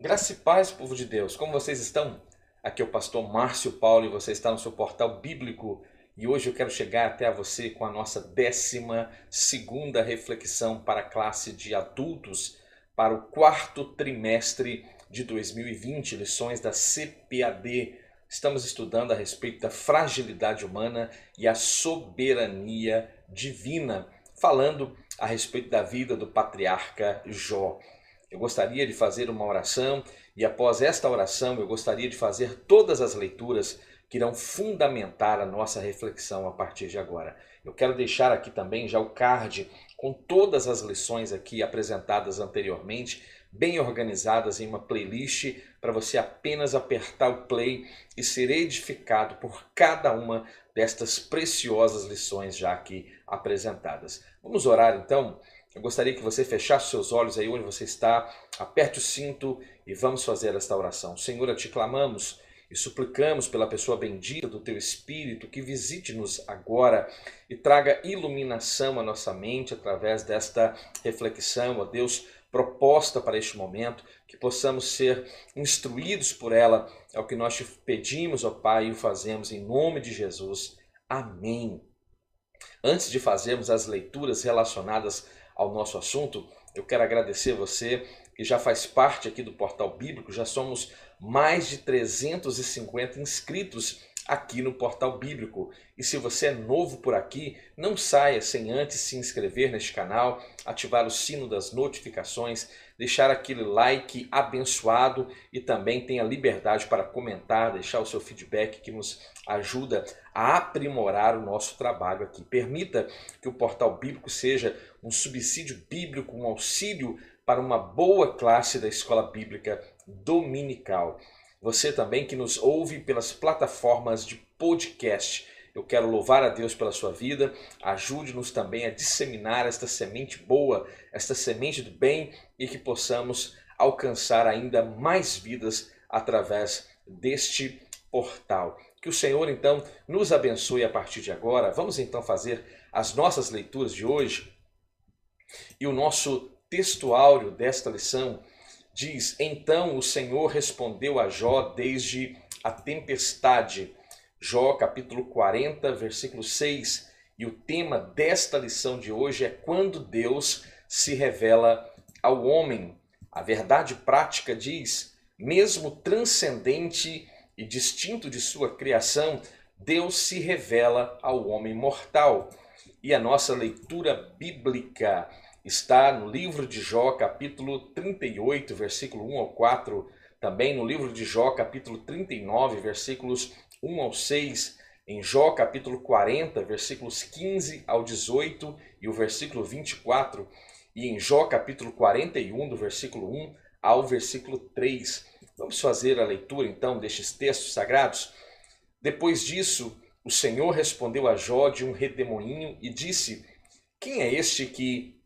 Graça e paz, povo de Deus, como vocês estão? Aqui é o pastor Márcio Paulo e você está no seu portal bíblico. E hoje eu quero chegar até você com a nossa 12ª reflexão para a classe de adultos para o quarto trimestre de 2020, lições da CPAD. Estamos estudando a respeito da fragilidade humana e a soberania divina, falando a respeito da vida do patriarca Jó. Eu gostaria de fazer uma oração e após esta oração eu gostaria de fazer todas as leituras que irão fundamentar a nossa reflexão a partir de agora. Eu quero deixar aqui também já o card com todas as lições aqui apresentadas anteriormente, bem organizadas em uma playlist para você apenas apertar o play e ser edificado por cada uma destas preciosas lições já aqui apresentadas. Vamos orar então? Eu gostaria que você fechasse seus olhos aí onde você está, aperte o cinto e vamos fazer esta oração. Senhor, a te clamamos e suplicamos pela pessoa bendita do teu Espírito que visite-nos agora e traga iluminação à nossa mente através desta reflexão, ó Deus, proposta para este momento, que possamos ser instruídos por ela, é o que nós te pedimos, ó Pai, e o fazemos em nome de Jesus. Amém. Antes de fazermos as leituras relacionadas ao nosso assunto, eu quero agradecer você que já faz parte aqui do Portal Bíblico. Já somos mais de 350 inscritos aqui no Portal Bíblico. E se você é novo por aqui, não saia sem antes se inscrever neste canal, ativar o sino das notificações, deixar aquele like abençoado e também tenha liberdade para comentar, deixar o seu feedback que nos ajuda a aprimorar o nosso trabalho aqui. Permita que o Portal Bíblico seja um subsídio bíblico, um auxílio para uma boa classe da escola bíblica dominical. Você também que nos ouve pelas plataformas de podcast. Eu quero louvar a Deus pela sua vida. Ajude-nos também a disseminar esta semente boa, esta semente do bem e que possamos alcançar ainda mais vidas através deste portal. Que o Senhor então nos abençoe a partir de agora. Vamos então fazer as nossas leituras de hoje. E o nosso texto áureo desta lição diz: Então o Senhor respondeu a Jó desde a tempestade. Jó capítulo 40, versículo 6. E o tema desta lição de hoje é quando Deus se revela ao homem. A verdade prática diz: mesmo transcendente e distinto de sua criação, Deus se revela ao homem mortal. E a nossa leitura bíblica está no livro de Jó, capítulo 38, versículo 1 ao 4, também no livro de Jó, capítulo 39, versículos 1 ao 6, em Jó, capítulo 40, versículos 15 ao 18 e o versículo 24, e em Jó, capítulo 41, do versículo 1 ao versículo 3. Vamos fazer a leitura então destes textos sagrados? Depois disso, o Senhor respondeu a Jó de um redemoinho e disse: Quem é este que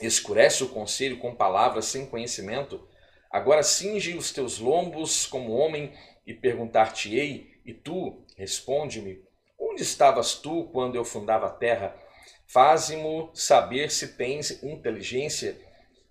escurece o conselho com palavras sem conhecimento? Agora cinge os teus lombos como homem e perguntar-te-ei, e tu, responde-me, onde estavas tu quando eu fundava a terra? Faze-mo saber se tens inteligência.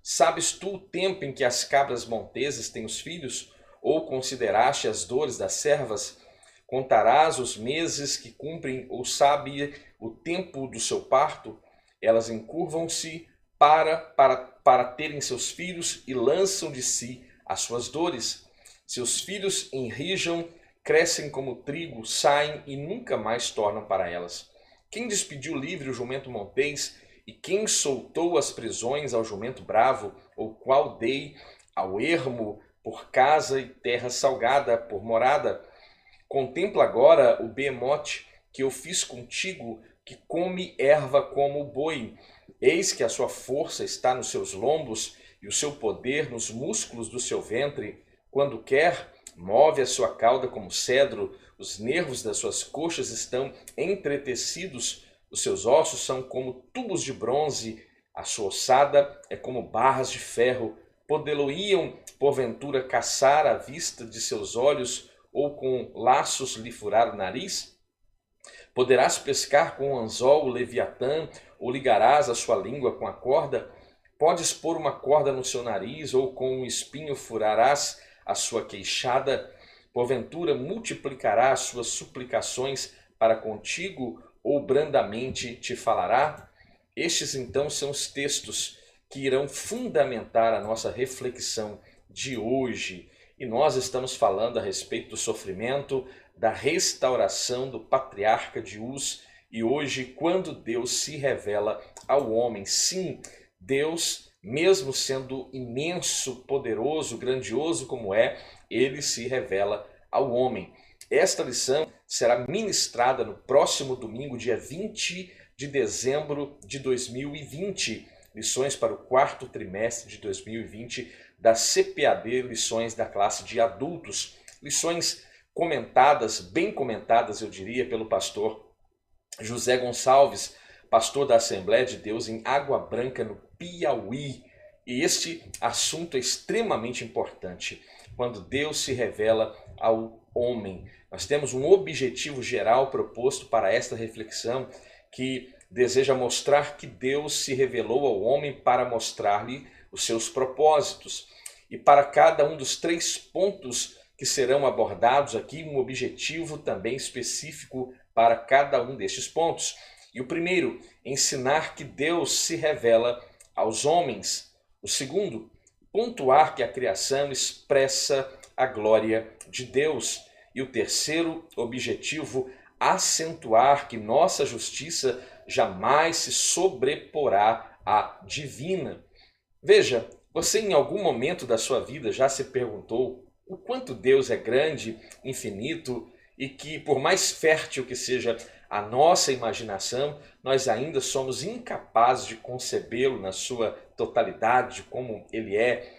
Sabes tu o tempo em que as cabras monteses têm os filhos? Ou consideraste as dores das servas? Contarás os meses que cumprem, ou sabe o tempo do seu parto? Elas encurvam-se para terem seus filhos e lançam de si as suas dores. Seus filhos enrijam, crescem como trigo, saem e nunca mais tornam para elas. Quem despediu livre o jumento montês e quem soltou as prisões ao jumento bravo, ou qual dei ao ermo por casa e terra salgada por morada? Contempla agora o behemote que eu fiz contigo, que come erva como o boi. Eis que a sua força está nos seus lombos e o seu poder nos músculos do seu ventre. Quando quer, move a sua cauda como cedro, os nervos das suas coxas estão entretecidos, os seus ossos são como tubos de bronze, a sua ossada é como barras de ferro. Podê-lo-iam, porventura, caçar à vista de seus olhos, ou com laços lhe furar o nariz? Poderás pescar com o anzol o leviatã, ou ligarás a sua língua com a corda? Podes pôr uma corda no seu nariz, ou com um espinho furarás a sua queixada? Porventura multiplicará as suas suplicações para contigo, ou brandamente te falará? Estes então são os textos que irão fundamentar a nossa reflexão de hoje. E nós estamos falando a respeito do sofrimento, da restauração do patriarca de Uz, e hoje, quando Deus se revela ao homem. Sim, Deus, mesmo sendo imenso, poderoso, grandioso como é, ele se revela ao homem. Esta lição será ministrada no próximo domingo, dia 20 de dezembro de 2020. Lições para o quarto trimestre de 2020 da CPAD, lições da classe de adultos. Lições comentadas, bem comentadas, eu diria, pelo pastor José Gonçalves, pastor da Assembleia de Deus em Água Branca, no Piauí. E este assunto é extremamente importante. Quando Deus se revela ao homem, nós temos um objetivo geral proposto para esta reflexão, que deseja mostrar que Deus se revelou ao homem para mostrar-lhe os seus propósitos. E para cada um dos 3 pontos que serão abordados aqui, um objetivo também específico para cada um destes pontos. E o primeiro, ensinar que Deus se revela aos homens. O segundo, pontuar que a criação expressa a glória de Deus. E o terceiro objetivo, acentuar que nossa justiça jamais se sobreporá à divina. Veja, você em algum momento da sua vida já se perguntou o quanto Deus é grande, infinito, e que por mais fértil que seja a nossa imaginação, nós ainda somos incapazes de concebê-lo na sua totalidade, como ele é.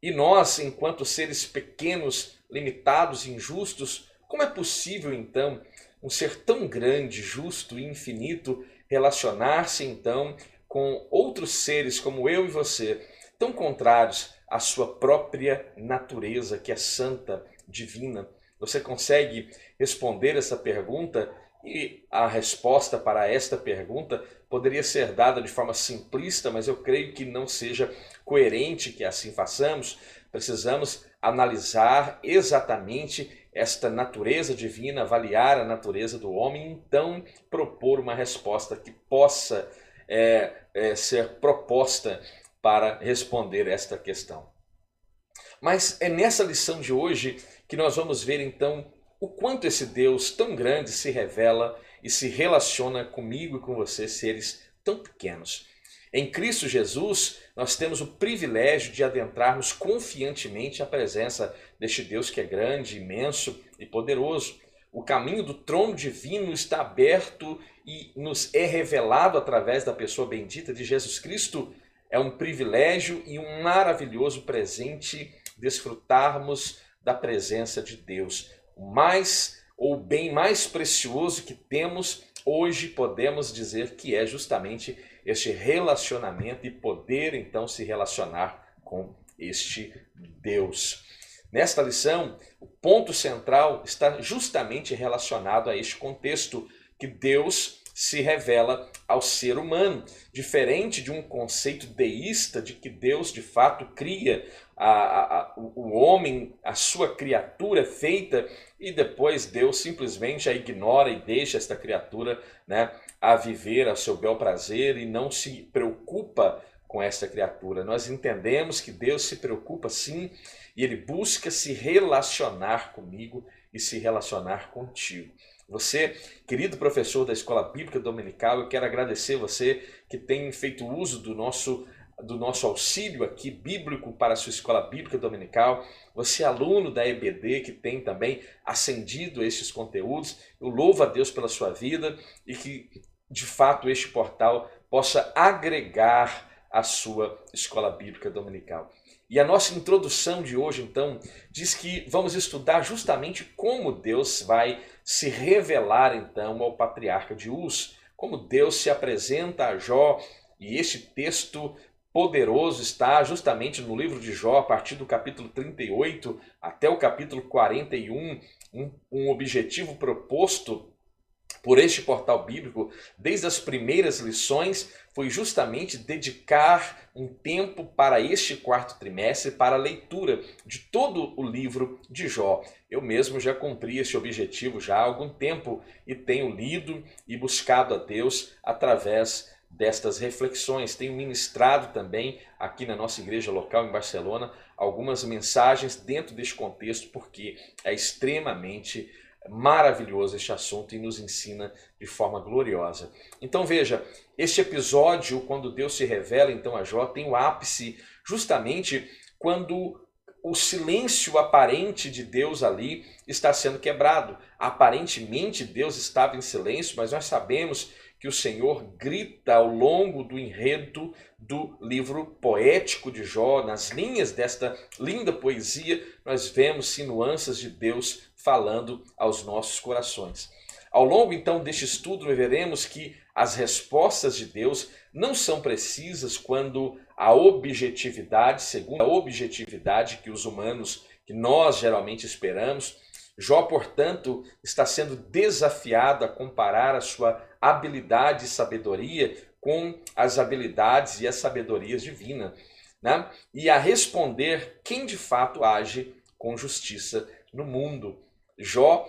E nós, enquanto seres pequenos, limitados e injustos, como é possível então um ser tão grande, justo e infinito relacionar-se então com outros seres como eu e você, tão contrários à sua própria natureza, que é santa, divina? Você consegue responder essa pergunta? E a resposta para esta pergunta poderia ser dada de forma simplista, mas eu creio que não seja coerente que assim façamos. Precisamos analisar exatamente esta natureza divina, avaliar a natureza do homem, e então propor uma resposta que possa ser proposta para responder esta questão. Mas é nessa lição de hoje que nós vamos ver então o quanto esse Deus tão grande se revela e se relaciona comigo e com você, seres tão pequenos. Em Cristo Jesus, nós temos o privilégio de adentrarmos confiantemente a presença deste Deus que é grande, imenso e poderoso. O caminho do trono divino está aberto e nos é revelado através da pessoa bendita de Jesus Cristo. É um privilégio e um maravilhoso presente desfrutarmos da presença de Deus. O bem mais precioso que temos hoje, podemos dizer que é justamente este relacionamento e poder então se relacionar com este Deus. Nesta lição, o ponto central está justamente relacionado a este contexto, que Deus se revela ao ser humano, diferente de um conceito deísta de que Deus de fato cria o homem, a sua criatura feita, e depois Deus simplesmente a ignora e deixa esta criatura, a viver a seu bel prazer e não se preocupa com esta criatura. Nós entendemos que Deus se preocupa sim, e Ele busca se relacionar comigo e se relacionar contigo. Você, querido professor da Escola Bíblica Dominical, eu quero agradecer você que tem feito uso do nosso auxílio aqui bíblico para a sua Escola Bíblica Dominical. Você, aluno da EBD, que tem também acendido estes conteúdos. Eu louvo a Deus pela sua vida e que, de fato, este portal possa agregar a sua Escola Bíblica Dominical. E a nossa introdução de hoje, então, diz que vamos estudar justamente como Deus vai se revelar, então, ao patriarca de Uz, como Deus se apresenta a Jó, e este texto poderoso está justamente no livro de Jó, a partir do capítulo 38 até o capítulo 41, um objetivo proposto por este portal bíblico, desde as primeiras lições, foi justamente dedicar um tempo para este quarto trimestre, para a leitura de todo o livro de Jó. Eu mesmo já cumpri esse objetivo já há algum tempo e tenho lido e buscado a Deus através destas reflexões. Tenho ministrado também aqui na nossa igreja local em Barcelona algumas mensagens dentro deste contexto, porque é extremamente maravilhoso este assunto e nos ensina de forma gloriosa. Então veja, este episódio, quando Deus se revela então a Jó, tem o ápice justamente quando o silêncio aparente de Deus ali está sendo quebrado. Aparentemente Deus estava em silêncio, mas nós sabemos que o Senhor grita ao longo do enredo do livro poético de Jó. Nas linhas desta linda poesia, nós vemos nuances de Deus falando aos nossos corações. Ao longo então deste estudo, veremos que as respostas de Deus não são precisas quando a objetividade, segundo a objetividade que os humanos, que nós geralmente esperamos. Jó, portanto, está sendo desafiado a comparar a sua habilidade e sabedoria com as habilidades e as sabedorias divinas, né? E a responder quem de fato age com justiça no mundo. Jó,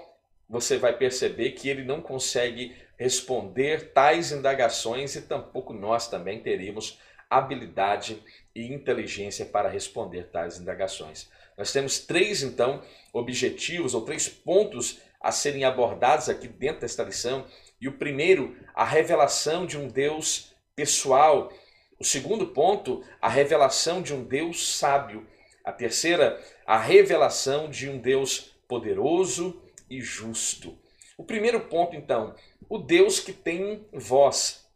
você vai perceber que ele não consegue responder tais indagações e tampouco nós também teríamos habilidade e inteligência para responder tais indagações. Nós temos três, então, objetivos ou três pontos a serem abordados aqui dentro desta lição. E o primeiro, a revelação de um Deus pessoal. O segundo ponto, a revelação de um Deus sábio. A terceira, a revelação de um Deus poderoso e justo. O primeiro ponto, então, o Deus que tem voz.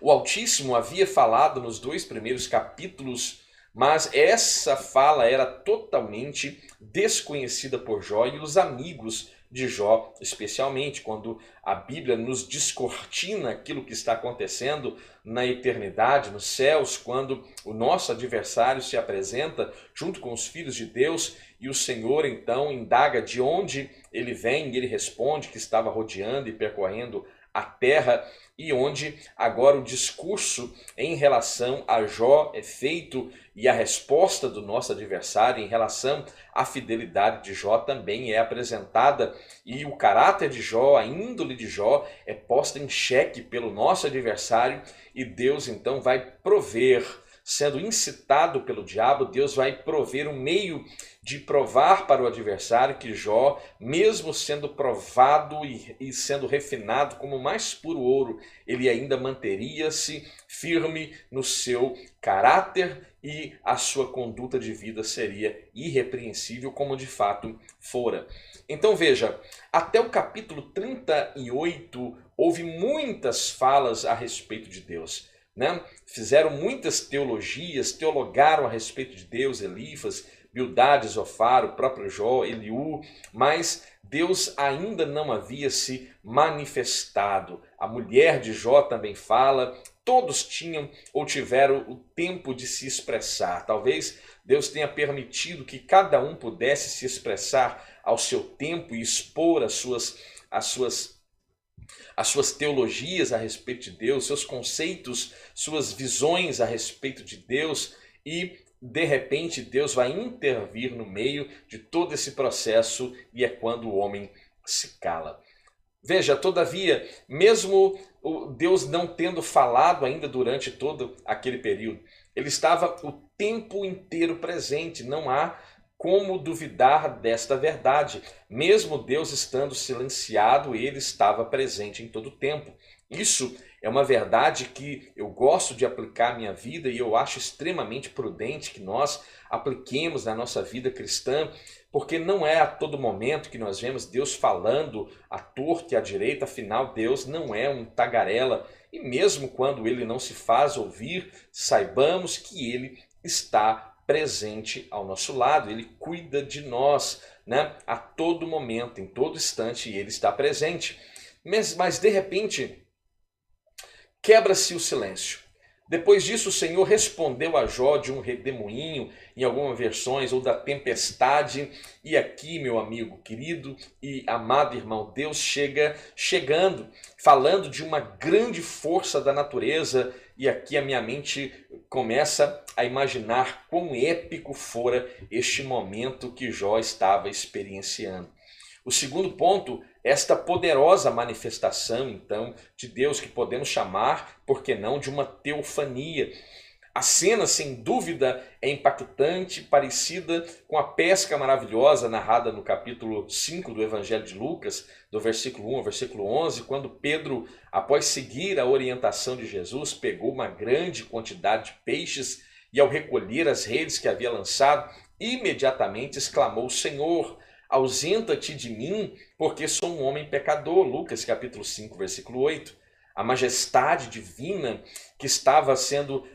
O Altíssimo havia falado nos 2 primeiros capítulos, mas essa fala era totalmente desconhecida por Jó e os amigos de Jó, especialmente quando a Bíblia nos descortina aquilo que está acontecendo na eternidade, nos céus, quando o nosso adversário se apresenta junto com os filhos de Deus e o Senhor então indaga de onde ele vem e ele responde que estava rodeando e percorrendo a terra, e onde agora o discurso em relação a Jó é feito e a resposta do nosso adversário em relação à fidelidade de Jó também é apresentada, e o caráter de Jó, a índole de Jó é posta em xeque pelo nosso adversário, e Deus então vai prover, sendo incitado pelo diabo, Deus vai prover um meio de provar para o adversário que Jó, mesmo sendo provado e sendo refinado como o mais puro ouro, ele ainda manteria-se firme no seu caráter e a sua conduta de vida seria irrepreensível, como de fato fora. Então veja, até o capítulo 38 houve muitas falas a respeito de Deus. Né? Fizeram muitas teologias, teologaram a respeito de Deus, Elifas, Bildade, Zofar, o próprio Jó, Eliú, mas Deus ainda não havia se manifestado. A mulher de Jó também fala, todos tinham ou tiveram o tempo de se expressar. Talvez Deus tenha permitido que cada um pudesse se expressar ao seu tempo e expor as suas teologias a respeito de Deus, seus conceitos, suas visões a respeito de Deus, e de repente Deus vai intervir no meio de todo esse processo e é quando o homem se cala. Veja, todavia, mesmo Deus não tendo falado ainda durante todo aquele período, ele estava o tempo inteiro presente, não há como duvidar desta verdade. Mesmo Deus estando silenciado, ele estava presente em todo o tempo. Isso é uma verdade que eu gosto de aplicar à minha vida e eu acho extremamente prudente que nós apliquemos na nossa vida cristã, porque não é a todo momento que nós vemos Deus falando à torta e à direita, afinal Deus não é um tagarela, e mesmo quando ele não se faz ouvir, saibamos que ele está presente ao nosso lado, ele cuida de nós, né? A todo momento, em todo instante, ele está presente. Mas de repente, quebra-se o silêncio. Depois disso, o Senhor respondeu a Jó de um redemoinho, em algumas versões, ou da tempestade. E aqui, meu amigo querido e amado irmão, Deus chegando, falando de uma grande força da natureza. E aqui a minha mente começa a imaginar quão épico fora este momento que Jó estava experienciando. O segundo ponto, esta poderosa manifestação, então, de Deus, que podemos chamar, por que não, de uma teofania. A cena, sem dúvida, é impactante, parecida com a pesca maravilhosa narrada no capítulo 5 do Evangelho de Lucas, do versículo 1 ao versículo 11, quando Pedro, após seguir a orientação de Jesus, pegou uma grande quantidade de peixes e, ao recolher as redes que havia lançado, imediatamente exclamou: Senhor, ausenta-te de mim, porque sou um homem pecador. Lucas capítulo 5, versículo 8. A majestade divina que estava sendo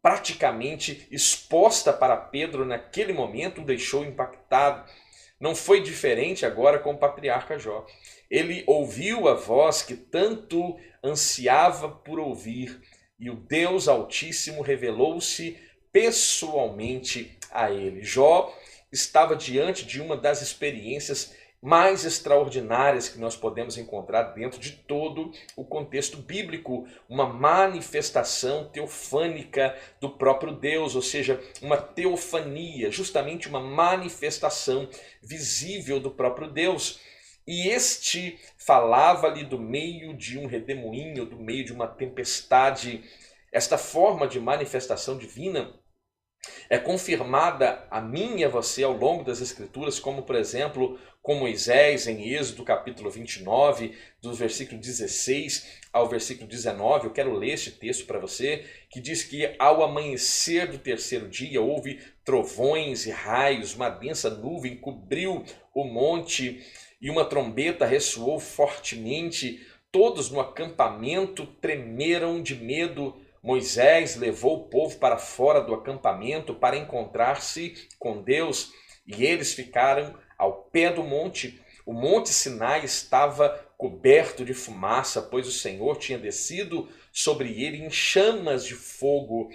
praticamente exposta para Pedro naquele momento o deixou impactado. Não foi diferente agora com o patriarca Jó. Ele ouviu a voz que tanto ansiava por ouvir, e o Deus Altíssimo revelou-se pessoalmente a ele. Jó estava diante de uma das experiências mais extraordinárias que nós podemos encontrar dentro de todo o contexto bíblico, uma manifestação teofânica do próprio Deus, ou seja, uma teofania, justamente uma manifestação visível do próprio Deus. E este falava-lhe do meio de um redemoinho, do meio de uma tempestade. Esta forma de manifestação divina é confirmada a mim e a você ao longo das Escrituras, como por exemplo, com Moisés em Êxodo capítulo 29, do versículo 16 ao versículo 19. Eu quero ler este texto para você, que diz que ao amanhecer do terceiro dia houve trovões e raios, uma densa nuvem cobriu o monte e uma trombeta ressoou fortemente. Todos no acampamento tremeram de medo. Moisés levou o povo para fora do acampamento para encontrar-se com Deus, e eles ficaram ao pé do monte. O monte Sinai estava coberto de fumaça, pois o Senhor tinha descido sobre ele em chamas de fogo.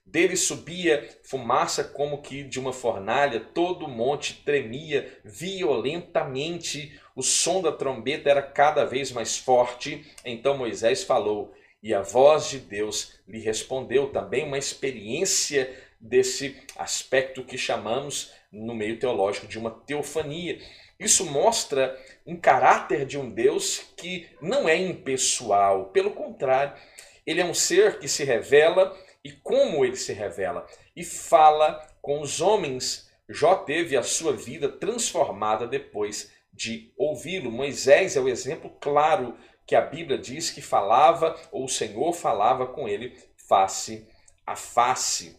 Dele subia fumaça como que de uma fornalha, todo o monte tremia violentamente, o som da trombeta era cada vez mais forte. Então Moisés falou, e a voz de Deus lhe respondeu. Também uma experiência desse aspecto que chamamos, no meio teológico, de uma teofania. Isso mostra um caráter de um Deus que não é impessoal. Pelo contrário, ele é um ser que se revela, e como ele se revela, e fala com os homens. Jó teve a sua vida transformada depois de ouvi-lo. Moisés é o exemplo claro que a Bíblia diz que falava, ou o Senhor falava com ele face a face.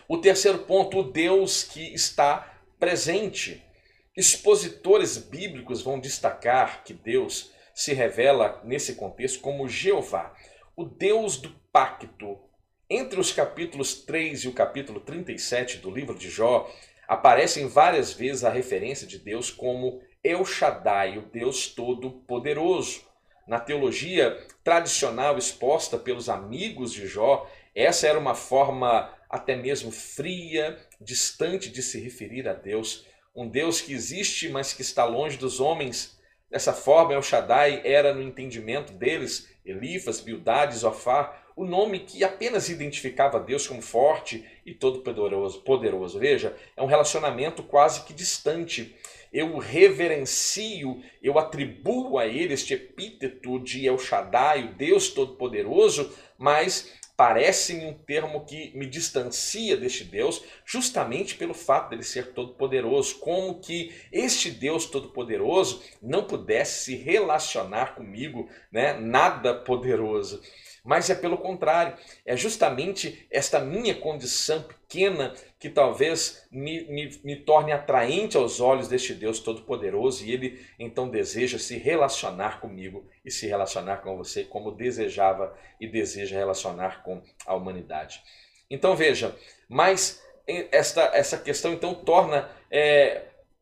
O terceiro ponto, o Deus que está presente. Expositores bíblicos vão destacar que Deus se revela nesse contexto como Jeová, o Deus do pacto. Entre os capítulos 3 e o capítulo 37 do livro de Jó, aparecem várias vezes a referência de Deus como El Shaddai, o Deus Todo-Poderoso. Na teologia tradicional exposta pelos amigos de Jó, essa era uma forma até mesmo fria, distante de se referir a Deus. Um Deus que existe, mas que está longe dos homens. Dessa forma, El Shaddai era, no entendimento deles, Elifas, Bildad, Zofar, o nome que apenas identificava Deus como forte e todo-poderoso. Veja, é um relacionamento quase que distante. Eu reverencio, eu atribuo a ele este epíteto de El Shaddai, o Deus Todo-Poderoso, mas parece-me um termo que me distancia deste Deus, justamente pelo fato dele ser todo-poderoso, como que este Deus todo-poderoso não pudesse se relacionar comigo, né? Nada poderoso. Mas é pelo contrário, é justamente esta minha condição pequena que talvez me torne atraente aos olhos deste Deus Todo-Poderoso, e ele então deseja se relacionar comigo e se relacionar com você como desejava e deseja relacionar com a humanidade. Então veja, mas essa questão então torna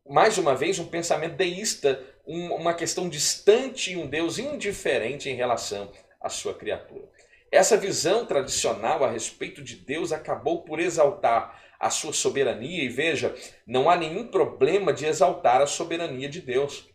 mais uma vez um pensamento deísta, uma questão distante e um Deus indiferente em relação à sua criatura. Essa visão tradicional a respeito de Deus acabou por exaltar a sua soberania, e veja, não há nenhum problema de exaltar a soberania de Deus.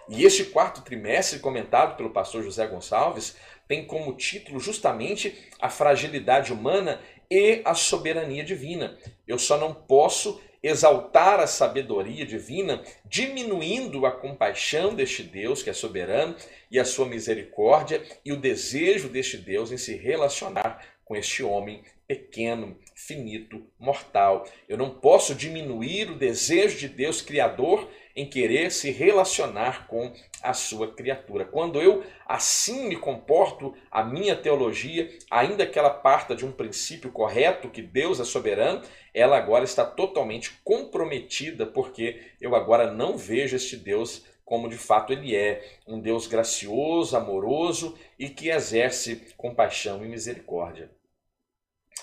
E este quarto trimestre, comentado pelo pastor José Gonçalves, tem como título justamente a fragilidade humana e a soberania divina. Eu só não posso exaltar a sabedoria divina, diminuindo a compaixão deste Deus que é soberano e a sua misericórdia e o desejo deste Deus em se relacionar com este homem pequeno, finito, mortal. Eu não posso diminuir o desejo de Deus Criador em querer se relacionar com a sua criatura. Quando eu assim me comporto, a minha teologia, ainda que ela parta de um princípio correto, que Deus é soberano, ela agora está totalmente comprometida, porque eu agora não vejo este Deus como de fato ele é, um Deus gracioso, amoroso e que exerce compaixão e misericórdia.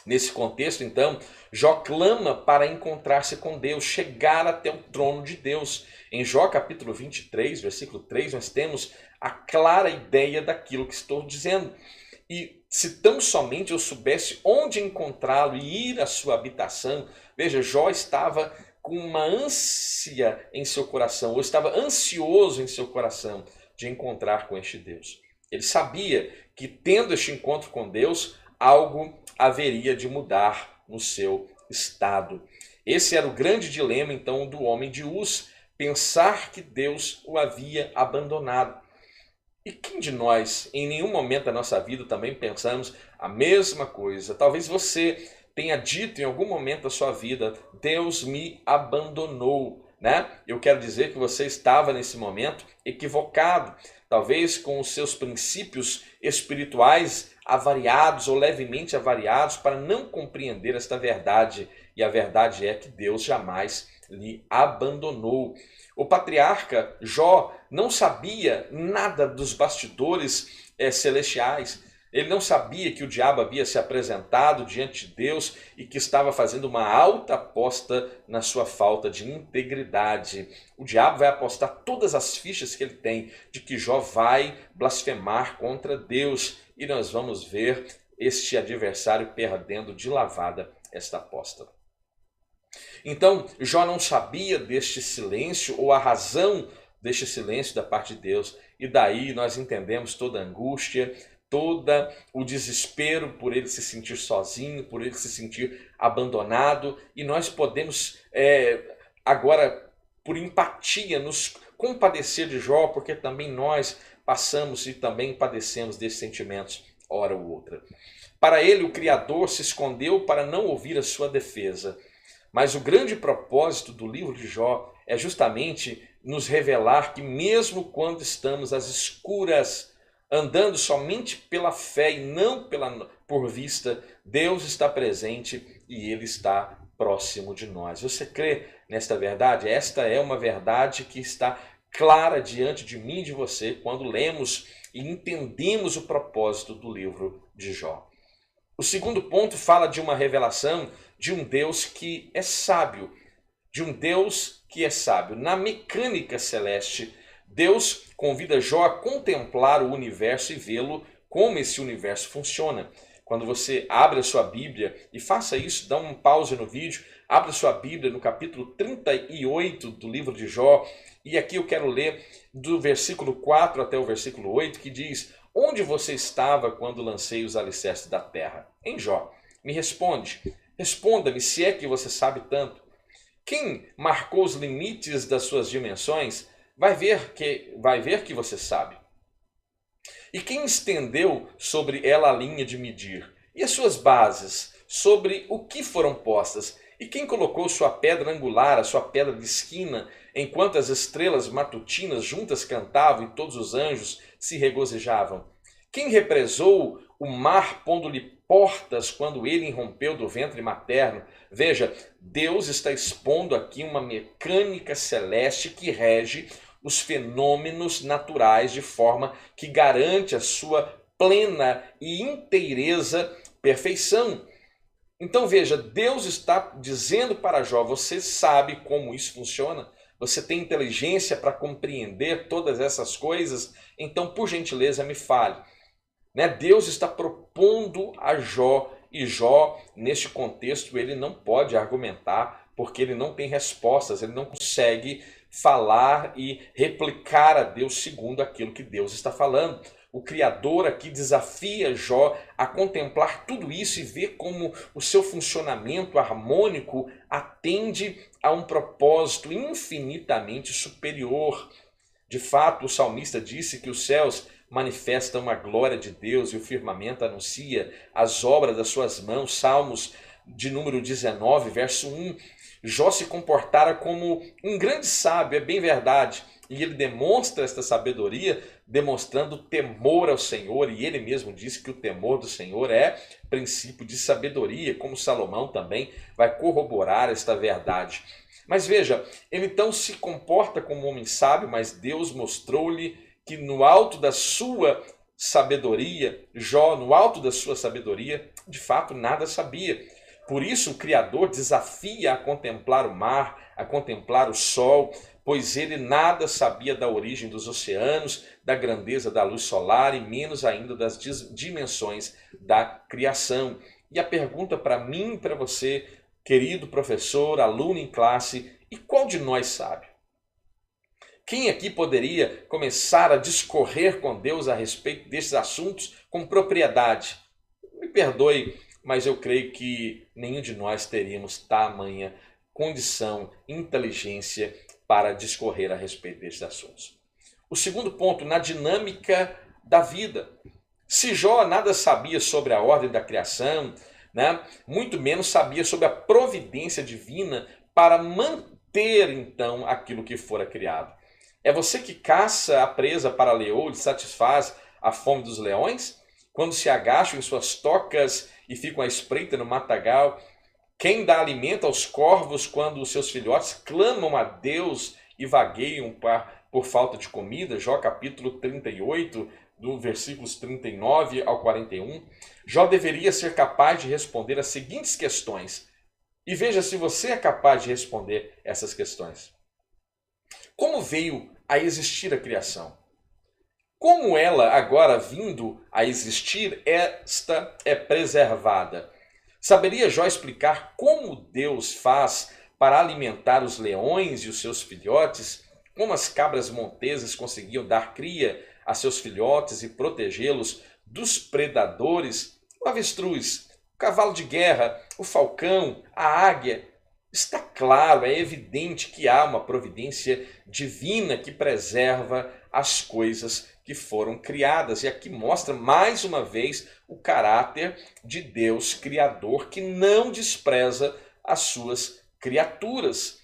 Nesse contexto, então, Jó clama para encontrar-se com Deus, chegar até o trono de Deus. Em Jó capítulo 23, versículo 3, nós temos a clara ideia daquilo que estou dizendo. E se tão somente eu soubesse onde encontrá-lo e ir à sua habitação, veja, Jó estava com uma ânsia em seu coração, ou estava ansioso em seu coração de encontrar com este Deus. Ele sabia que tendo este encontro com Deus, algo haveria de mudar no seu estado. Esse era o grande dilema, então, do homem de Uz, pensar que Deus o havia abandonado. E quem de nós, em nenhum momento da nossa vida, também pensamos a mesma coisa? Talvez você tenha dito em algum momento da sua vida, Deus me abandonou, né? Eu quero dizer que você estava nesse momento equivocado, talvez com os seus princípios espirituais avariados ou levemente avariados para não compreender esta verdade. E a verdade é que Deus jamais lhe abandonou. O patriarca Jó não sabia nada dos bastidores celestiais. Ele não sabia que o diabo havia se apresentado diante de Deus e que estava fazendo uma alta aposta na sua falta de integridade. O diabo vai apostar todas as fichas que ele tem de que Jó vai blasfemar contra Deus. E nós vamos ver este adversário perdendo de lavada esta aposta. Então, Jó não sabia deste silêncio ou a razão deste silêncio da parte de Deus. E daí nós entendemos toda a angústia, todo o desespero por ele se sentir sozinho, por ele se sentir abandonado. E nós podemos agora, por empatia, nos compadecer de Jó, porque também nós passamos e também padecemos desses sentimentos, hora ou outra. Para ele, o Criador se escondeu para não ouvir a sua defesa. Mas o grande propósito do livro de Jó é justamente nos revelar que mesmo quando estamos às escuras, andando somente pela fé e não por vista, Deus está presente e Ele está próximo de nós. Você crê nesta verdade? Esta é uma verdade que está clara diante de mim e de você quando lemos e entendemos o propósito do livro de Jó. O segundo ponto fala de uma revelação de um Deus que é sábio, de um Deus que é sábio. Na mecânica celeste, Deus convida Jó a contemplar o universo e vê-lo como esse universo funciona. Quando você abre a sua Bíblia, e faça isso, dá um pause no vídeo, abre a sua Bíblia no capítulo 38 do livro de Jó, e aqui eu quero ler do versículo 4 até o versículo 8, que diz: onde você estava quando lancei os alicerces da terra? Em Jó, me responde. Responda-me se é que você sabe tanto. Quem marcou os limites das suas dimensões vai ver que você sabe. E quem estendeu sobre ela a linha de medir? E as suas bases? Sobre o que foram postas? E quem colocou sua pedra angular, a sua pedra de esquina, enquanto as estrelas matutinas juntas cantavam e todos os anjos se regozijavam? Quem represou o mar pondo-lhe portas quando ele irrompeu do ventre materno? Veja, Deus está expondo aqui uma mecânica celeste que rege os fenômenos naturais de forma que garante a sua plena e inteireza perfeição. Então veja, Deus está dizendo para Jó, você sabe como isso funciona? Você tem inteligência para compreender todas essas coisas? Então, por gentileza, me fale. né? Deus está propondo a Jó, e Jó, neste contexto, ele não pode argumentar, porque ele não tem respostas, ele não consegue falar e replicar a Deus segundo aquilo que Deus está falando. O Criador aqui desafia Jó a contemplar tudo isso e ver como o seu funcionamento harmônico atende a um propósito infinitamente superior. De fato, o salmista disse que os céus manifestam a glória de Deus e o firmamento anuncia as obras das suas mãos. Salmos de número 19, verso 1. Jó se comportara como um grande sábio, é bem verdade. E ele demonstra esta sabedoria demonstrando temor ao Senhor. E ele mesmo disse que o temor do Senhor é princípio de sabedoria, como Salomão também vai corroborar esta verdade. Mas veja, ele então se comporta como um homem sábio, mas Deus mostrou-lhe que no alto da sua sabedoria, Jó, no alto da sua sabedoria, de fato nada sabia. Por isso o Criador desafia a contemplar o mar, a contemplar o sol, pois ele nada sabia da origem dos oceanos, da grandeza da luz solar e menos ainda das dimensões da criação. E a pergunta para mim e para você, querido professor, aluno em classe, e qual de nós sabe? Quem aqui poderia começar a discorrer com Deus a respeito desses assuntos com propriedade? Me perdoe, mas eu creio que nenhum de nós teríamos tamanha condição, inteligência para discorrer a respeito desses assuntos. O segundo ponto, na dinâmica da vida. Se Jó nada sabia sobre a ordem da criação, né, muito menos sabia sobre a providência divina para manter então aquilo que fora criado. É você que caça a presa para leão e satisfaz a fome dos leões? Quando se agacham em suas tocas e ficam à espreita no matagal? Quem dá alimento aos corvos quando os seus filhotes clamam a Deus e vagueiam por falta de comida? Jó capítulo 38, do versículos 39 ao 41. Jó deveria ser capaz de responder as seguintes questões. E veja se você é capaz de responder essas questões. Como veio a existir a criação? Como ela, agora vindo a existir, esta é preservada? Saberia Jó explicar como Deus faz para alimentar os leões e os seus filhotes? Como as cabras monteses conseguiam dar cria a seus filhotes e protegê-los dos predadores? O avestruz, o cavalo de guerra, o falcão, a águia. Está claro, é evidente que há uma providência divina que preserva as coisas que foram criadas. E aqui mostra mais uma vez o caráter de Deus Criador, que não despreza as suas criaturas.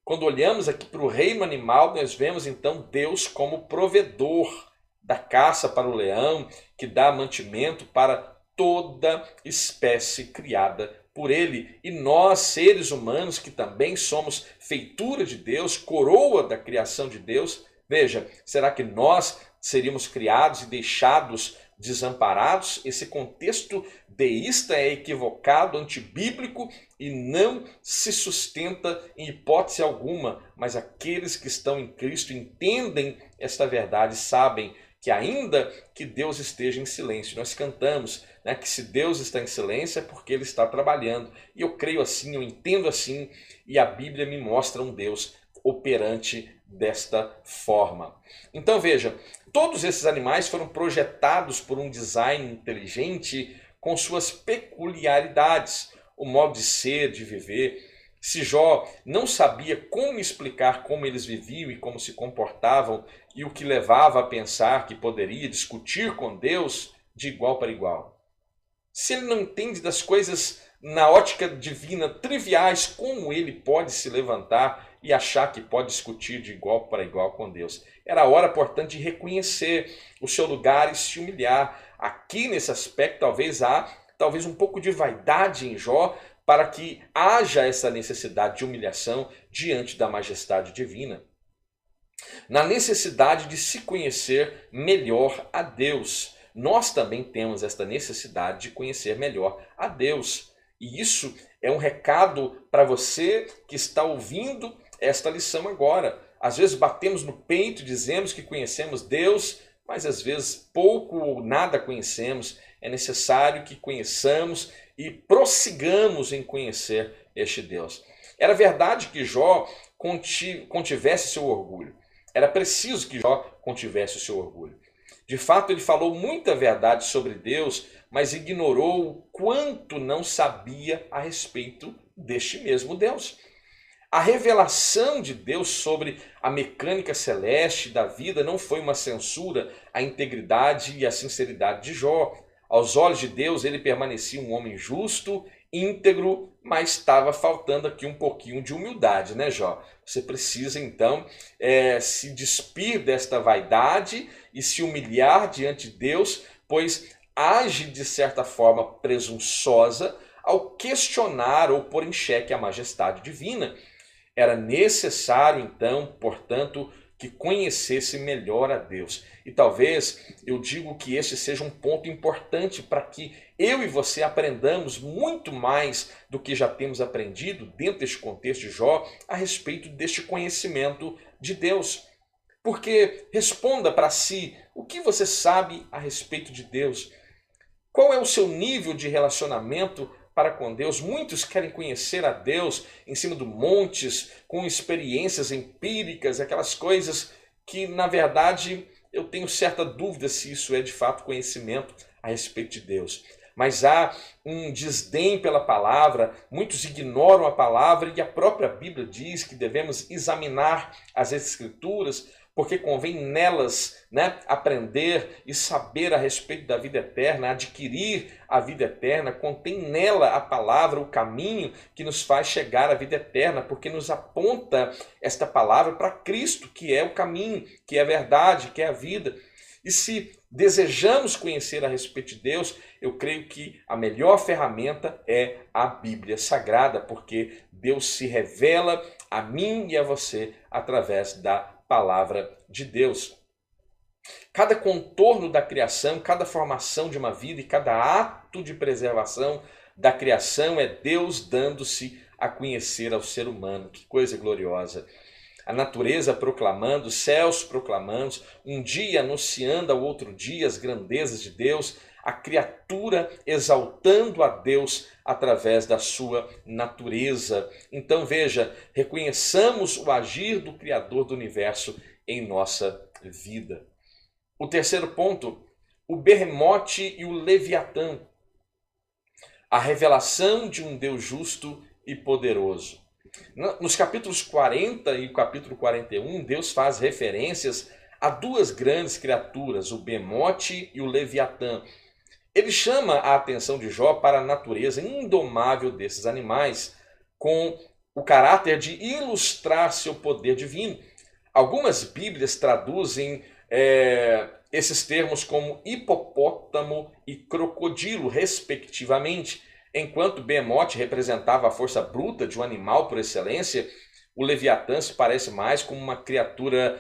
Quando olhamos aqui para o reino animal, nós vemos então Deus como provedor da caça para o leão, que dá mantimento para toda espécie criada por ele. E nós, seres humanos, que também somos feitura de Deus, coroa da criação de Deus, veja, será que nós seríamos criados e deixados desamparados? Esse contexto deísta é equivocado, antibíblico e não se sustenta em hipótese alguma, mas aqueles que estão em Cristo entendem esta verdade, sabem que ainda que Deus esteja em silêncio, nós cantamos, né, que se Deus está em silêncio é porque Ele está trabalhando. E eu creio assim, eu entendo assim, e a Bíblia me mostra um Deus operante desta forma. Então veja, todos esses animais foram projetados por um design inteligente com suas peculiaridades, o modo de ser, de viver. Se Jó não sabia como explicar como eles viviam e como se comportavam e o que levava a pensar que poderia discutir com Deus de igual para igual. Se ele não entende das coisas na ótica divina triviais, como ele pode se levantar e achar que pode discutir de igual para igual com Deus? Era a hora, portanto, de reconhecer o seu lugar e se humilhar. Aqui nesse aspecto talvez um pouco de vaidade em Jó, para que haja essa necessidade de humilhação diante da majestade divina. Na necessidade de se conhecer melhor a Deus. Nós também temos esta necessidade de conhecer melhor a Deus. E isso é um recado para você que está ouvindo esta lição agora. Às vezes batemos no peito e dizemos que conhecemos Deus, mas às vezes pouco ou nada conhecemos. É necessário que conheçamos e prossigamos em conhecer este Deus. Era verdade que Jó contivesse seu orgulho. Era preciso que Jó contivesse o seu orgulho. De fato, ele falou muita verdade sobre Deus, mas ignorou o quanto não sabia a respeito deste mesmo Deus. A revelação de Deus sobre a mecânica celeste da vida não foi uma censura à integridade e à sinceridade de Jó. Aos olhos de Deus, ele permanecia um homem justo, íntegro, mas estava faltando aqui um pouquinho de humildade, né, Jó? Você precisa, então, se despir desta vaidade e se humilhar diante de Deus, pois age de certa forma presunçosa ao questionar ou pôr em xeque a majestade divina. Era necessário, então, portanto, que conhecesse melhor a Deus. E talvez eu digo que este seja um ponto importante para que eu e você aprendamos muito mais do que já temos aprendido dentro deste contexto de Jó a respeito deste conhecimento de Deus. Porque responda para si, o que você sabe a respeito de Deus? Qual é o seu nível de relacionamento para com Deus? Muitos querem conhecer a Deus em cima de montes, com experiências empíricas, aquelas coisas que, na verdade, eu tenho certa dúvida se isso é de fato conhecimento a respeito de Deus. Mas há um desdém pela palavra, muitos ignoram a palavra e a própria Bíblia diz que devemos examinar as Escrituras, porque convém nelas, aprender e saber a respeito da vida eterna, adquirir a vida eterna. Contém nela a palavra, o caminho que nos faz chegar à vida eterna, porque nos aponta esta palavra para Cristo, que é o caminho, que é a verdade, que é a vida. E se desejamos conhecer a respeito de Deus, eu creio que a melhor ferramenta é a Bíblia Sagrada, porque Deus se revela a mim e a você através da palavra de Deus. Cada contorno da criação, cada formação de uma vida e cada ato de preservação da criação é Deus dando-se a conhecer ao ser humano. Que coisa gloriosa! A natureza proclamando, os céus proclamando, um dia anunciando ao outro dia as grandezas de Deus, a criatura exaltando a Deus através da sua natureza. Então veja, reconheçamos o agir do Criador do universo em nossa vida. O terceiro ponto, o Berremote e o Leviatã. A revelação de um Deus justo e poderoso. Nos capítulos 40 e o capítulo 41, Deus faz referências a duas grandes criaturas, o Berremote e o Leviatã. Ele chama a atenção de Jó para a natureza indomável desses animais, com o caráter de ilustrar seu poder divino. Algumas Bíblias traduzem esses termos como hipopótamo e crocodilo, respectivamente. Enquanto Berremote representava a força bruta de um animal por excelência, o Leviatã se parece mais com uma criatura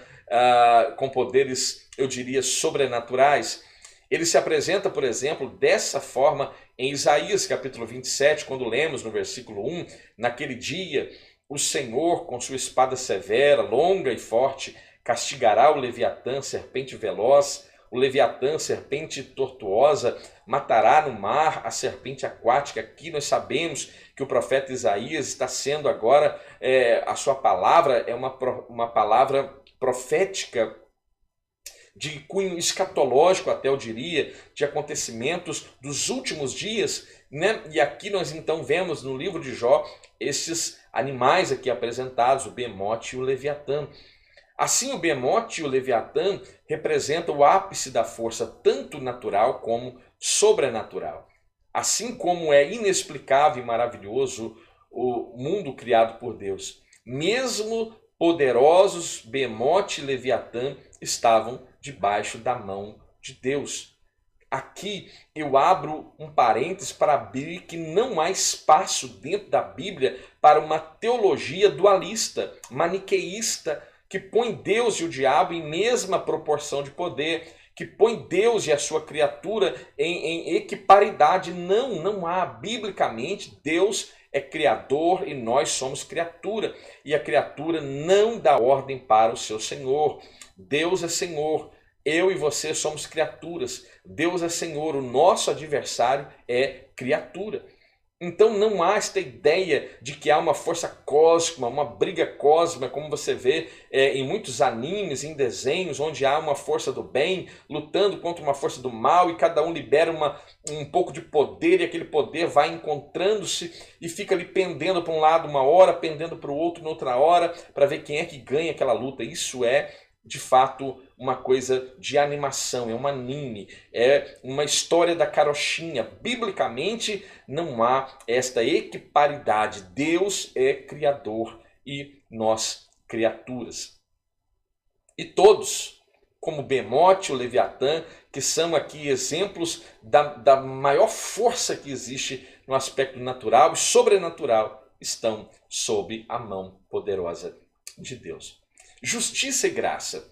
com poderes, eu diria, sobrenaturais. Ele se apresenta, por exemplo, dessa forma em Isaías capítulo 27, quando lemos no versículo 1, naquele dia o Senhor com sua espada severa, longa e forte, castigará o Leviatã, serpente veloz, o Leviatã, serpente tortuosa, matará no mar a serpente aquática. Aqui nós sabemos que o profeta Isaías está sendo agora, a sua palavra é uma palavra profética, de cunho escatológico até eu diria, de acontecimentos dos últimos dias, né? E aqui nós então vemos no livro de Jó esses animais aqui apresentados, o Berremote e o Leviatã. Assim, o Berremote e o Leviatã representam o ápice da força tanto natural como sobrenatural. Assim como é inexplicável e maravilhoso o mundo criado por Deus, mesmo poderosos Berremote e Leviatã estavam debaixo da mão de Deus. Aqui eu abro um parênteses para abrir que não há espaço dentro da Bíblia para uma teologia dualista, maniqueísta, que põe Deus e o diabo em mesma proporção de poder, que põe Deus e a sua criatura em equiparidade. Não há. Biblicamente, Deus é criador e nós somos criatura. E a criatura não dá ordem para o seu Senhor. Deus é Senhor. Eu e você somos criaturas. Deus é Senhor, o nosso adversário é criatura. Então não há esta ideia de que há uma força cósmica, uma briga cósmica, como você vê em muitos animes, em desenhos, onde há uma força do bem lutando contra uma força do mal e cada um libera um pouco de poder e aquele poder vai encontrando-se e fica ali pendendo para um lado uma hora, pendendo para o outro noutra hora, para ver quem é que ganha aquela luta. Isso é de fato uma coisa de animação, é um anime, é uma história da carochinha. Biblicamente não há esta equiparidade. Deus é criador e nós criaturas. E todos, como Behemoth, o Leviatã, que são aqui exemplos da maior força que existe no aspecto natural e sobrenatural, estão sob a mão poderosa de Deus. Justiça e graça.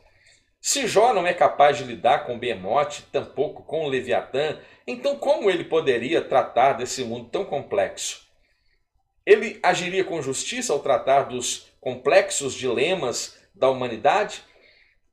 Se Jó não é capaz de lidar com Behemoth, tampouco com o Leviatã, então como ele poderia tratar desse mundo tão complexo? Ele agiria com justiça ao tratar dos complexos dilemas da humanidade?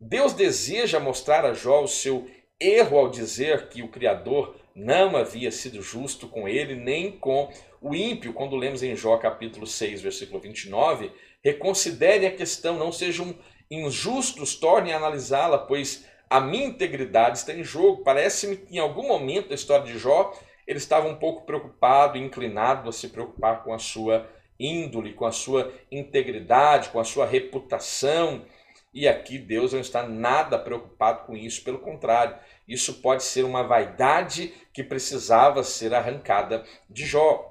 Deus deseja mostrar a Jó o seu erro ao dizer que o Criador não havia sido justo com ele, nem com o ímpio, quando lemos em Jó capítulo 6, versículo 29, reconsidere a questão, não sejam injustos, tornem a analisá-la, pois a minha integridade está em jogo. Parece-me que em algum momento da história de Jó, ele estava um pouco preocupado, inclinado a se preocupar com a sua índole, com a sua integridade, com a sua reputação. E aqui Deus não está nada preocupado com isso, pelo contrário, isso pode ser uma vaidade que precisava ser arrancada de Jó.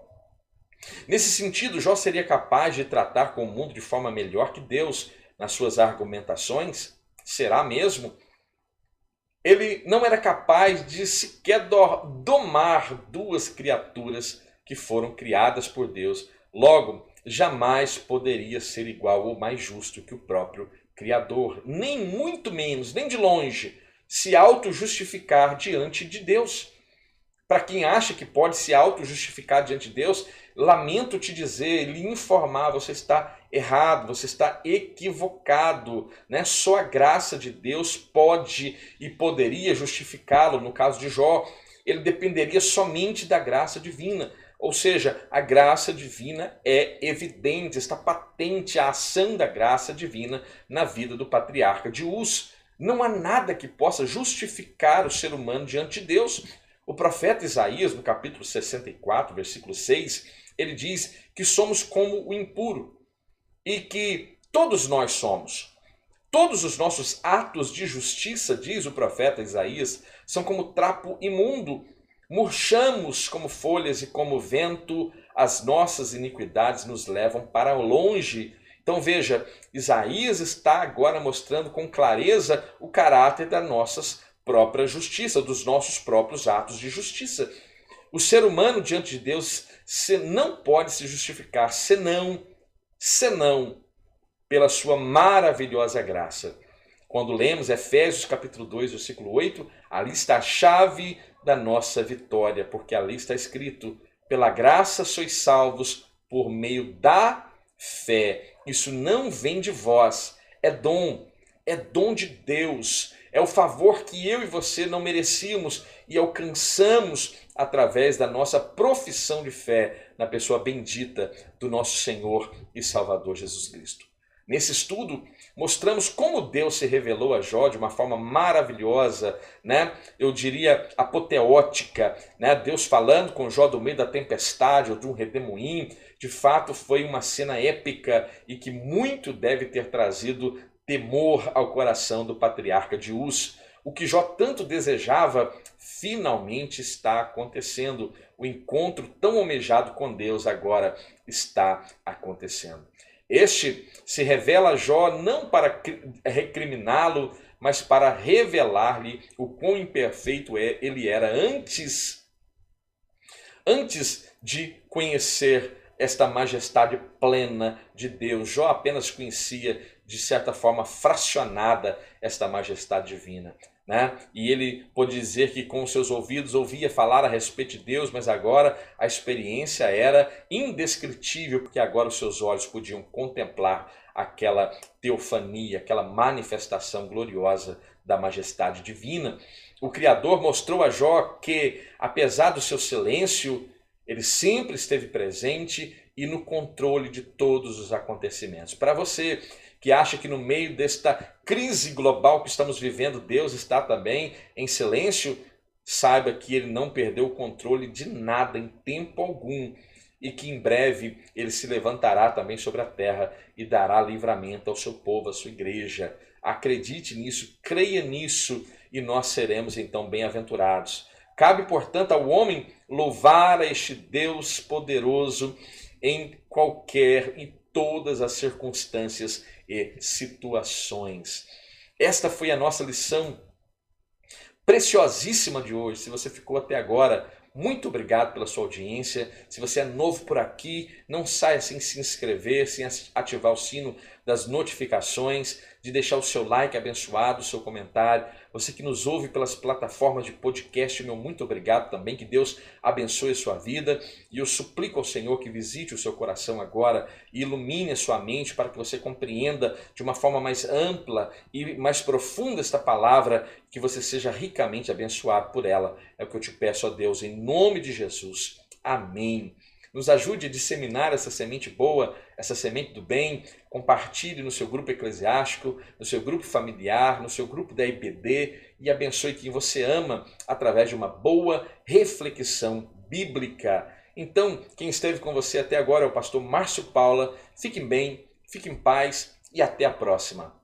Nesse sentido, Jó seria capaz de tratar com o mundo de forma melhor que Deus nas suas argumentações? Será mesmo? Ele não era capaz de sequer domar duas criaturas que foram criadas por Deus. Logo, jamais poderia ser igual ou mais justo que o próprio Criador, nem muito menos, nem de longe, se auto-justificar diante de Deus. Para quem acha que pode se auto-justificar diante de Deus, lamento te dizer, lhe informar, você está errado, você está equivocado, né? Só a graça de Deus pode e poderia justificá-lo. No caso de Jó, ele dependeria somente da graça divina. Ou seja, a graça divina é evidente, está patente a ação da graça divina na vida do patriarca de Uz. Não há nada que possa justificar o ser humano diante de Deus. O profeta Isaías, no capítulo 64, versículo 6, ele diz que somos como o impuro e que todos nós somos. Todos os nossos atos de justiça, diz o profeta Isaías, são como trapo imundo. Murchamos como folhas e como vento, as nossas iniquidades nos levam para longe. Então veja, Isaías está agora mostrando com clareza o caráter das nossas própria justiça, dos nossos próprios atos de justiça. O ser humano diante de Deus não pode se justificar senão pela sua maravilhosa graça. Quando lemos Efésios capítulo 2, versículo 8, ali está a chave da nossa vitória, porque ali está escrito: pela graça sois salvos por meio da fé. Isso não vem de vós, é dom de Deus. É o favor que eu e você não merecíamos e alcançamos através da nossa profissão de fé na pessoa bendita do nosso Senhor e Salvador Jesus Cristo. Nesse estudo, mostramos como Deus se revelou a Jó de uma forma maravilhosa, né? Eu diria apoteótica, né? Deus falando com Jó do meio da tempestade ou de um redemoinho. De fato, foi uma cena épica e que muito deve ter trazido temor ao coração do patriarca de Uz. O que Jó tanto desejava, finalmente está acontecendo. O encontro tão almejado com Deus agora está acontecendo. Este se revela a Jó não para recriminá-lo, mas para revelar-lhe o quão imperfeito ele era antes de conhecer esta majestade plena de Deus. Jó apenas conhecia, de certa forma, fracionada esta majestade divina, né? E ele pôde dizer que com os seus ouvidos ouvia falar a respeito de Deus, mas agora a experiência era indescritível, porque agora os seus olhos podiam contemplar aquela teofania, aquela manifestação gloriosa da majestade divina. O Criador mostrou a Jó que, apesar do seu silêncio, ele sempre esteve presente e no controle de todos os acontecimentos. Para você que acha que no meio desta crise global que estamos vivendo, Deus está também em silêncio, saiba que ele não perdeu o controle de nada em tempo algum e que em breve ele se levantará também sobre a terra e dará livramento ao seu povo, à sua igreja. Acredite nisso, creia nisso e nós seremos então bem-aventurados. Cabe, portanto, ao homem louvar a este Deus poderoso em qualquer e todas as circunstâncias e situações. Esta foi a nossa lição preciosíssima de hoje. Se você ficou até agora, muito obrigado pela sua audiência. Se você é novo por aqui, não saia sem se inscrever, sem ativar o sino das notificações, de deixar o seu like abençoado, o seu comentário. Você que nos ouve pelas plataformas de podcast, meu muito obrigado também. Que Deus abençoe a sua vida. E eu suplico ao Senhor que visite o seu coração agora e ilumine a sua mente para que você compreenda de uma forma mais ampla e mais profunda esta palavra, que você seja ricamente abençoado por ela. É o que eu te peço, ó Deus, em nome de Jesus. Amém. Nos ajude a disseminar essa semente boa, essa semente do bem. Compartilhe no seu grupo eclesiástico, no seu grupo familiar, no seu grupo da IBD e abençoe quem você ama através de uma boa reflexão bíblica. Então, quem esteve com você até agora é o pastor Márcio Paula. Fiquem bem, fiquem em paz e até a próxima.